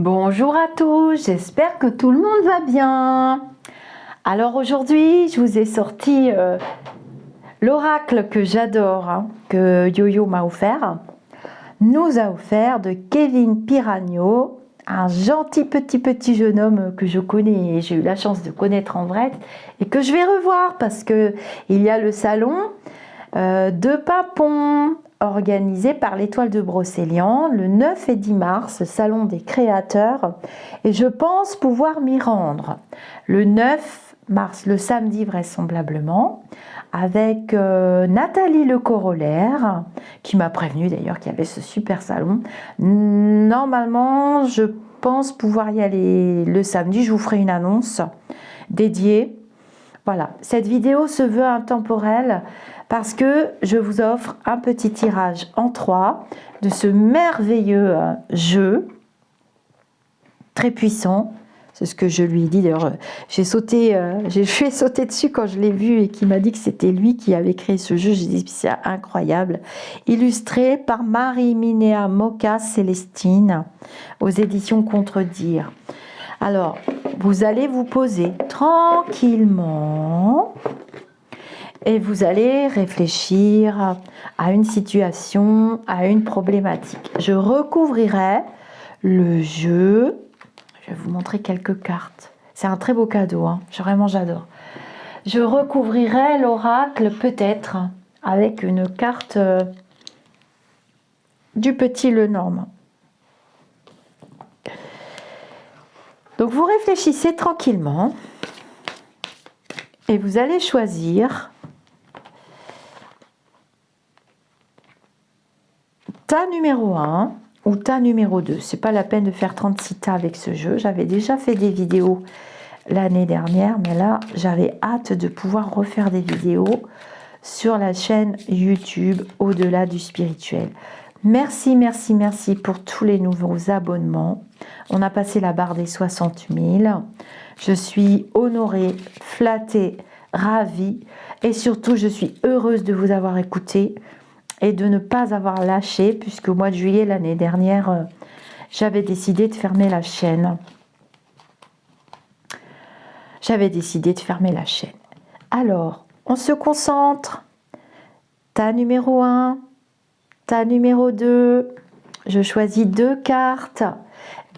Bonjour à tous, j'espère que tout le monde va bien. Alors aujourd'hui, je vous ai sorti l'oracle que j'adore, que Yo-Yo m'a offert, nous a offert de Kevin Piragno, un gentil petit jeune homme que je connais et j'ai eu la chance de connaître en vrai et que je vais revoir parce que il y a le salon de Papon organisé par l'Étoile de Brocéliande le 9 et 10 mars, salon des créateurs, et je pense pouvoir m'y rendre le 9 mars, le samedi vraisemblablement, avec Nathalie Le Corollaire, qui m'a prévenu d'ailleurs qu'il y avait ce super salon. Normalement, je pense pouvoir y aller le samedi, je vous ferai une annonce dédiée. Voilà, cette vidéo se veut intemporelle parce que je vous offre un petit tirage en 3 de ce merveilleux jeu, très puissant. C'est ce que je lui ai dit. D'ailleurs, j'ai fait sauter dessus quand je l'ai vu et qui m'a dit que c'était lui qui avait créé ce jeu. J'ai dit c'est incroyable. Illustré par Marie-Minéa Moka Célestine aux éditions Contredire. Alors, vous allez vous poser tranquillement et vous allez réfléchir à une situation, à une problématique. Je recouvrirai le jeu. Je vais vous montrer quelques cartes. C'est un très beau cadeau, vraiment j'adore. Je recouvrirai l'oracle peut-être avec une carte du petit Lenormand. Donc vous réfléchissez tranquillement et vous allez choisir tas numéro 1 ou tas numéro 2. C'est pas la peine de faire 36 tas avec ce jeu. J'avais déjà fait des vidéos l'année dernière, mais là j'avais hâte de pouvoir refaire des vidéos sur la chaîne YouTube Au-delà du spirituel. Merci pour tous les nouveaux abonnements. On a passé la barre des 60 000. Je suis honorée, flattée, ravie et surtout je suis heureuse de vous avoir écouté et de ne pas avoir lâché puisque au mois de juillet l'année dernière, j'avais décidé de fermer la chaîne. Alors, on se concentre. Tas numéro 1, tas numéro 2. Je choisis 2 cartes.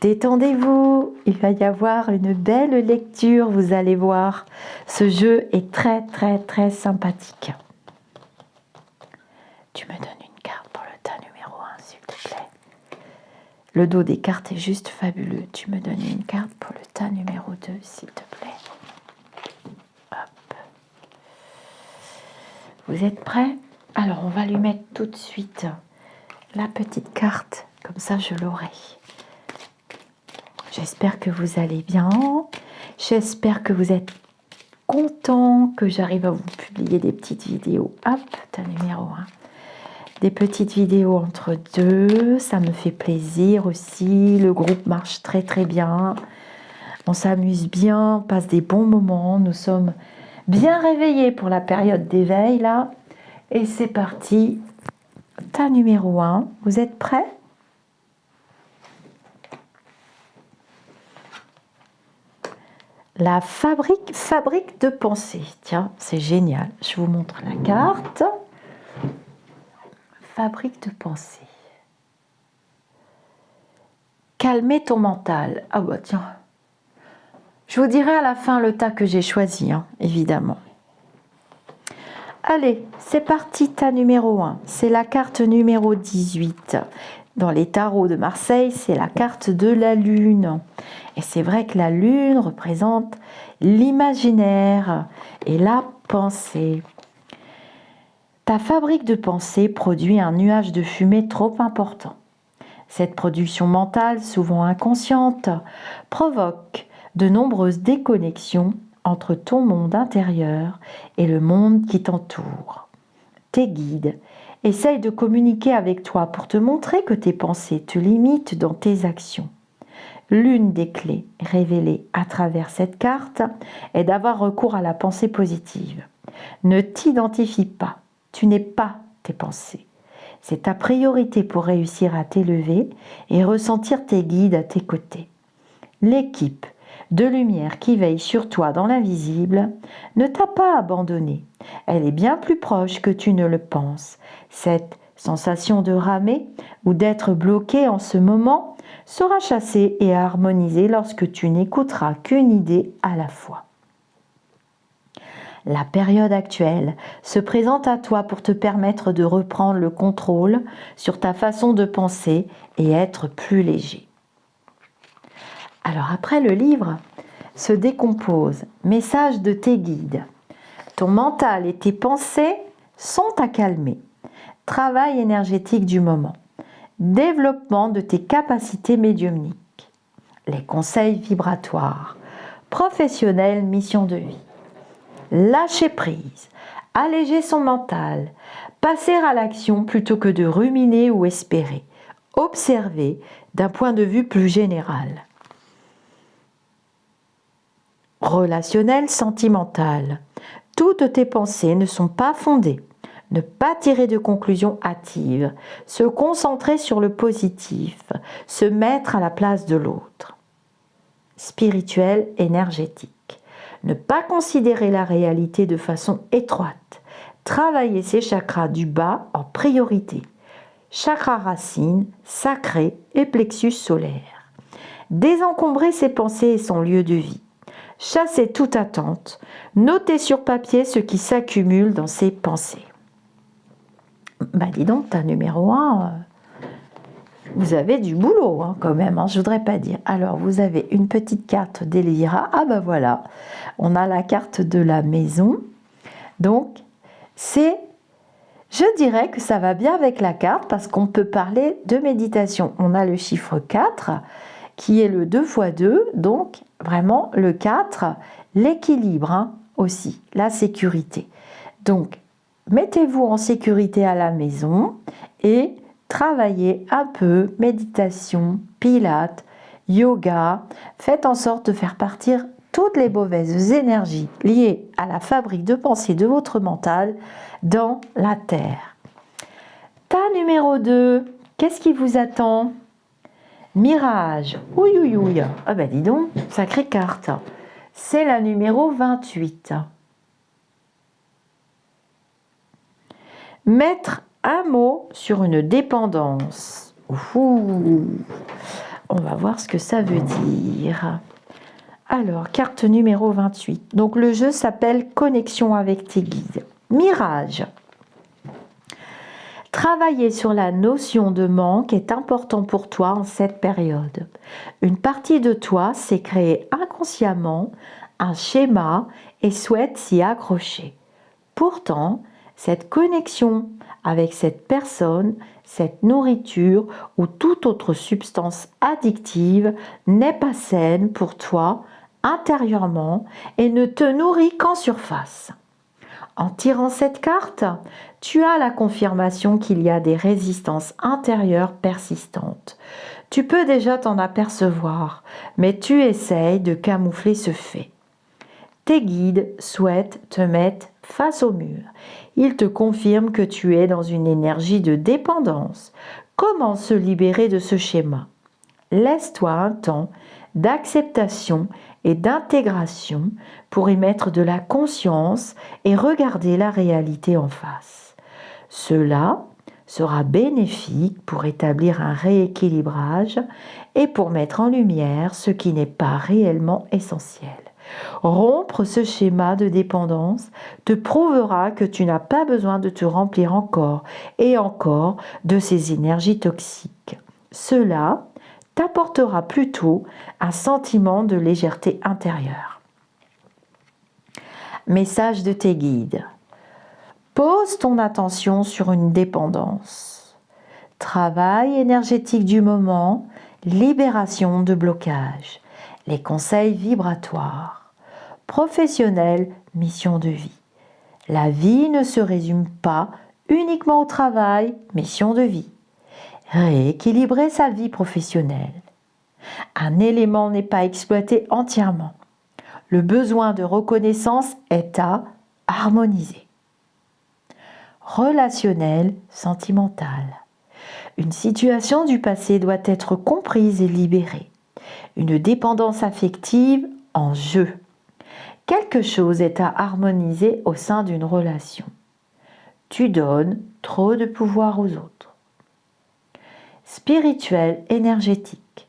Détendez-vous, il va y avoir une belle lecture, vous allez voir. Ce jeu est très sympathique. Tu me donnes une carte pour le tas numéro 1, s'il te plaît. Le dos des cartes est juste fabuleux. Tu me donnes une carte pour le tas numéro 2, s'il te plaît. Hop. Vous êtes prêts? Alors, on va lui mettre tout de suite la petite carte. Comme ça, je l'aurai. J'espère que vous allez bien. J'espère que vous êtes contents que j'arrive à vous publier des petites vidéos. Hop, tas numéro 1. Des petites vidéos entre deux. Ça me fait plaisir aussi. Le groupe marche très bien. On s'amuse bien, on passe des bons moments. Nous sommes bien réveillés pour la période d'éveil là. Et c'est parti. Tas numéro 1. Vous êtes prêts? La fabrique de pensée. Tiens, c'est génial. Je vous montre la carte. Fabrique de pensée. Calmer ton mental. Ah bah tiens. Je vous dirai à la fin le tas que j'ai choisi, évidemment. Allez, c'est parti, tas numéro 1. C'est la carte numéro 18. Dans les tarots de Marseille, c'est la carte de la lune. Et c'est vrai que la lune représente l'imaginaire et la pensée. Ta fabrique de pensée produit un nuage de fumée trop important. Cette production mentale, souvent inconsciente, provoque de nombreuses déconnexions entre ton monde intérieur et le monde qui t'entoure. Tes guides essayent de communiquer avec toi pour te montrer que tes pensées te limitent dans tes actions. L'une des clés révélées à travers cette carte est d'avoir recours à la pensée positive. Ne t'identifie pas, tu n'es pas tes pensées. C'est ta priorité pour réussir à t'élever et ressentir tes guides à tes côtés. L'équipe de lumière qui veille sur toi dans l'invisible ne t'a pas abandonné. Elle est bien plus proche que tu ne le penses. Cette sensation de ramer ou d'être bloqué en ce moment sera chassée et harmonisée lorsque tu n'écouteras qu'une idée à la fois. La période actuelle se présente à toi pour te permettre de reprendre le contrôle sur ta façon de penser et être plus léger. Alors après, le livre se décompose. Message de tes guides. Ton mental et tes pensées sont à calmer. Travail énergétique du moment. Développement de tes capacités médiumniques. Les conseils vibratoires. Professionnel, mission de vie. Lâcher prise, alléger son mental, passer à l'action plutôt que de ruminer ou espérer, observer d'un point de vue plus général. Relationnel, sentimental, toutes tes pensées ne sont pas fondées. Ne pas tirer de conclusions hâtives, se concentrer sur le positif, se mettre à la place de l'autre. Spirituel, énergétique. Ne pas considérer la réalité de façon étroite. Travailler ses chakras du bas en priorité. Chakra racine, sacré et plexus solaire. Désencombrer ses pensées et son lieu de vie. Chasser toute attente. Noter sur papier ce qui s'accumule dans ses pensées. Dis donc, ta numéro 1, vous avez du boulot quand même, je voudrais pas dire. Alors, vous avez une petite carte d'Elvira. Voilà, on a la carte de la maison. Donc, je dirais que ça va bien avec la carte parce qu'on peut parler de méditation. On a le chiffre 4 qui est le 2 x 2, donc vraiment le 4, l'équilibre aussi, la sécurité. Donc, mettez-vous en sécurité à la maison et travaillez un peu, méditation, pilates, yoga. Faites en sorte de faire partir toutes les mauvaises énergies liées à la fabrique de pensée de votre mental dans la terre. Ta numéro 2, qu'est-ce qui vous attend? Mirage. Ouïe, ouïe, ouïe. Dis donc, sacrée carte. C'est la numéro 28. Mettre un mot sur une dépendance. On va voir ce que ça veut dire. Alors, carte numéro 28. Donc, le jeu s'appelle Connexion avec tes guides. Mirage. Travailler sur la notion de manque est important pour toi en cette période. Une partie de toi s'est créée inconsciemment un schéma et souhaite s'y accrocher. Pourtant, cette connexion avec cette personne, cette nourriture ou toute autre substance addictive n'est pas saine pour toi intérieurement et ne te nourrit qu'en surface. En tirant cette carte, tu as la confirmation qu'il y a des résistances intérieures persistantes. Tu peux déjà t'en apercevoir, mais tu essayes de camoufler ce fait. Tes guides souhaitent te mettre face au mur. Ils te confirment que tu es dans une énergie de dépendance. Comment se libérer de ce schéma? Laisse-toi un temps d'acceptation et d'intégration pour y mettre de la conscience et regarder la réalité en face. Cela sera bénéfique pour établir un rééquilibrage et pour mettre en lumière ce qui n'est pas réellement essentiel. Rompre ce schéma de dépendance te prouvera que tu n'as pas besoin de te remplir encore et encore de ces énergies toxiques. Cela t'apportera plutôt un sentiment de légèreté intérieure. Message de tes guides. Pose ton attention sur une dépendance. Travail énergétique du moment, libération de blocage. Les conseils vibratoires. Professionnel, mission de vie. La vie ne se résume pas uniquement au travail, mission de vie. Rééquilibrer sa vie professionnelle. Un élément n'est pas exploité entièrement. Le besoin de reconnaissance est à harmoniser. relationnelle, sentimentale. Une situation du passé doit être comprise et libérée. Une dépendance affective en jeu. Quelque chose est à harmoniser au sein d'une relation. Tu donnes trop de pouvoir aux autres. Spirituel, énergétique.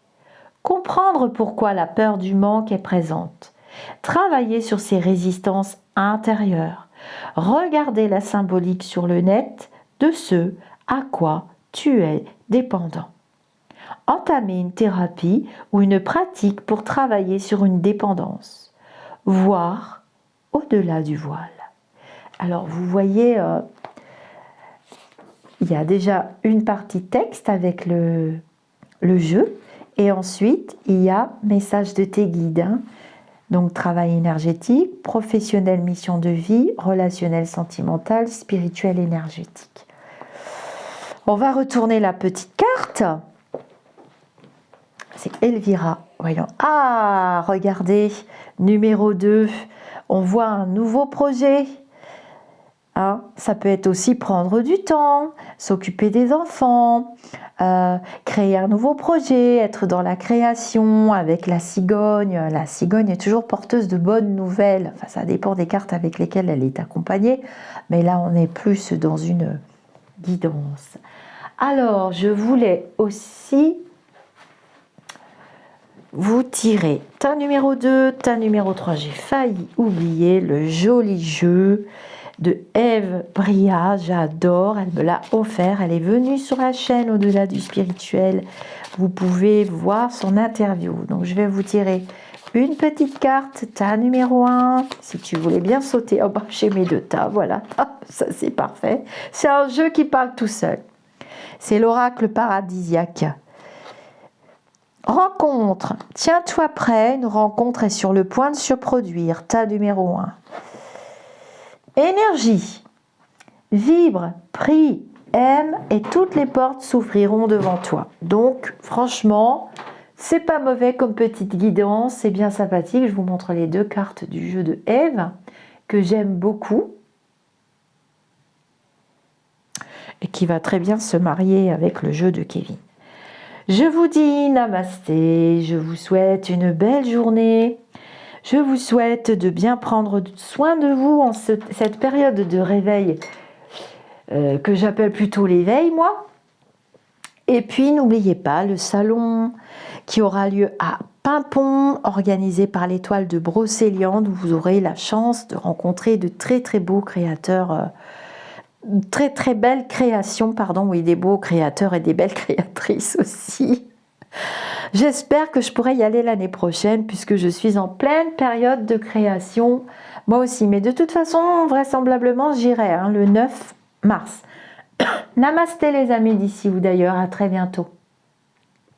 Comprendre pourquoi la peur du manque est présente. Travailler sur ses résistances intérieures. Regarder la symbolique sur le net de ce à quoi tu es dépendant. Entamer une thérapie ou une pratique pour travailler sur une dépendance. Voir au-delà du voile. Alors vous voyez, il y a déjà une partie texte avec le jeu et ensuite il y a message de tes guides. Donc travail énergétique, professionnel, mission de vie, relationnel, sentimental, spirituel, énergétique. On va retourner la petite carte. C'est Elvira. Voyons. Ah, regardez, numéro 2. On voit un nouveau projet. Hein, ça peut être aussi prendre du temps, s'occuper des enfants, créer un nouveau projet, être dans la création avec la cigogne. La cigogne est toujours porteuse de bonnes nouvelles. Enfin, ça dépend des cartes avec lesquelles elle est accompagnée. Mais là, on est plus dans une guidance. Alors, je voulais aussi vous tirer ta numéro 2, ta numéro 3. J'ai failli oublier le joli jeu de Eve Bria, j'adore, elle me l'a offert, elle est venue sur la chaîne Au-delà du spirituel, vous pouvez voir son interview. Donc je vais vous tirer une petite carte, ta numéro 1, si tu voulais bien sauter, oh bah j'ai mes 2 tas, voilà, ça c'est parfait. C'est un jeu qui parle tout seul, c'est l'oracle paradisiaque. Rencontre, tiens-toi prêt, une rencontre est sur le point de se produire, ta numéro 1. Énergie, vibre, prie, aime et toutes les portes s'ouvriront devant toi. Donc franchement, c'est pas mauvais comme petite guidance, c'est bien sympathique. Je vous montre les 2 cartes du jeu de Eve que j'aime beaucoup et qui va très bien se marier avec le jeu de Kevin. Je vous dis namasté, je vous souhaite une belle journée. Je vous souhaite de bien prendre soin de vous en cette période de réveil que j'appelle plutôt l'éveil, moi. Et puis, n'oubliez pas le salon qui aura lieu à Pimpon, organisé par l'Étoile de Brocéliande, où vous aurez la chance de rencontrer de très très beaux créateurs, très belles créations, pardon, oui, des beaux créateurs et des belles créatrices aussi. J'espère que je pourrai y aller l'année prochaine puisque je suis en pleine période de création, moi aussi. Mais de toute façon, vraisemblablement, j'irai le 9 mars. Namasté les amis d'ici ou d'ailleurs, à très bientôt.